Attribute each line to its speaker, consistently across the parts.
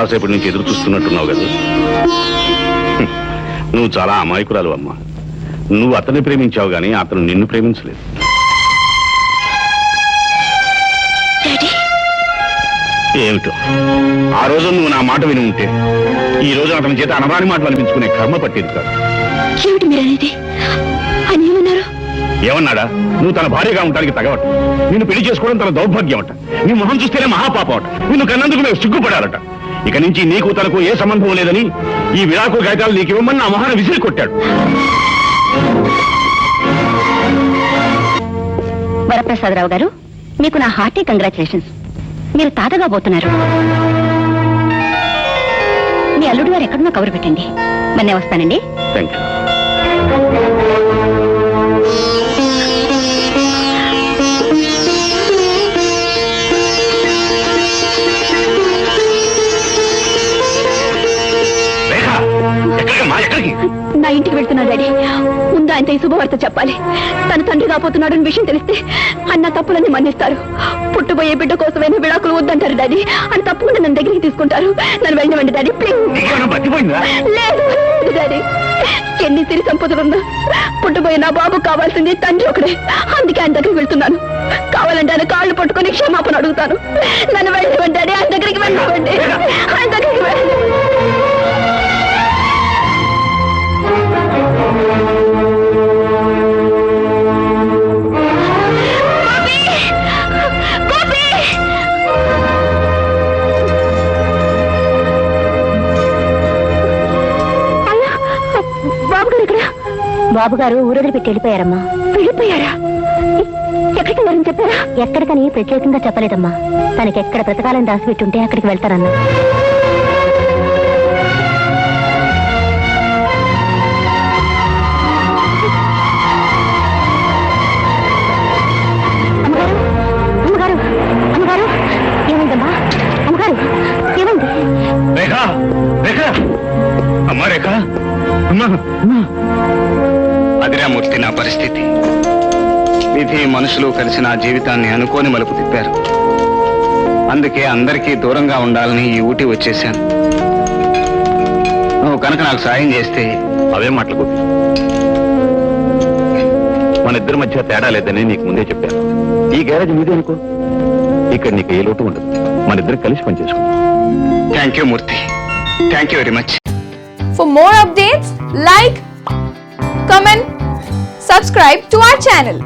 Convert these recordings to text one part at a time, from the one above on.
Speaker 1: చాలాసేపటి నుంచి ఎదురు చూస్తున్నట్టున్నావు కదా. నువ్వు చాలా అమాయకురాలు అమ్మా. నువ్వు అతన్ని ప్రేమించావు గానీ అతను నిన్ను ప్రేమించలేదు. ఏమిటో ఆ రోజు నువ్వు నా మాట విని ఉంటే ఈ రోజు అతని చేత అనరాని మాటలు అనిపించుకునే కర్మ పట్టేది కాదు. ఏమన్నాడా? నువ్వు తన భార్యగా ఉండడానికి తగవట, నిన్ను పెళ్లి చేసుకోవడం తన దౌర్భాగ్యం అట, నీ మొహం చూస్తేనే మహాపాపం అట, నిన్ను కన్నందుకు నేను సిగ్గుపడాలట. ఇక నుంచి నీకు తనకు ఏ సంబంధం లేదని ఈ విడాకు కాగితాలు నీకు ఇవ్వమని నా మొహాన్ని విసిరి కొట్టాడు.
Speaker 2: వరప్రసాదరావు గారు, మీకు నా హార్టీ కంగ్రాచులేషన్స్. మీరు తాతగా పోతున్నారు. మీ అల్లుడు గారు ఎక్కడున్నా కబురు పెట్టండి. మొన్నే వస్తానండి.
Speaker 1: Thank you.
Speaker 2: నా ఇంటికి వెళ్తున్నాడు డాడీ. ముందు ఆయనతో ఈ శుభవార్త చెప్పాలి. తన తండ్రి కాబోతున్నాడు అని విషయం తెలిస్తే అన్న తప్పులన్నీ మన్నిస్తారు. పుట్టుబోయే బిడ్డ కోసమైనా విడాకులు వద్దంటారు డాడీ. అని తప్పకుండా నన్ను దగ్గరికి తీసుకుంటారు. నన్ను వెళ్ళినవండి డాడీ, ప్లీజ్. లేదు డాడీ, ఎన్ని సిరి సంపదలున్నా పుట్టుబోయే నా బాబు కావాల్సింది తండ్రి ఒకడే. అందుకే ఆయన దగ్గరికి వెళ్తున్నాను. కావాలంటే ఆయన కాళ్ళు పట్టుకొని క్షమాపణ అడుగుతాను. నన్ను వెళ్ళినవండి డాడీ, ఆయన దగ్గరికి వెళ్ళినవండి, ఆయన దగ్గరికి వెళ్ళి. బాబు గారు ఊరొదిలి పెట్టి వెళ్ళిపోయారమ్మా. వెళ్ళిపోయారా? ఎక్కడికి వెళ్ళారని చెప్పారా? ఎక్కడికని ప్రత్యేకంగా చెప్పలేదమ్మా. తనకి ఎక్కడ బ్రతకాలని దాచిపెట్టుంటే అక్కడికి వెళ్తారన్నా. అమ్మగారు, అమ్మగారు, ఏమైందమ్మా? అమ్మగారు, ఏమైంది?
Speaker 1: రేఖ, రేఖ, అమ్మా రేఖ, అమ్మా. అదిరా మూర్తి నా పరిస్థితి. విధి మనుషులు కలిసి నా జీవితాన్ని అనుకోని మలుపు తిప్పారు. అందుకే అందరికీ దూరంగా ఉండాలని ఈ ఊటీ వచ్చేసాను. నువ్వు కనుక నాకు సాయం చేస్తే. అవే మాటలు గోపి, మన ఇద్దరి మధ్య తేడా లేదని నీకు ముందే చెప్పాను. ఈ గ్యారేజ్ మీదే అనుకో, ఇక్కడ నీకు ఏ లోటు ఉండదు. మన ఇద్దరు కలిసి పనిచేసుకుంటాం. Thank you Murthy, thank you very much.
Speaker 3: For more updates, like, comment, subscribe to our channel.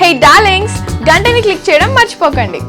Speaker 3: Hey darlings, గంటని click చేయడం మర్చిపోకండి.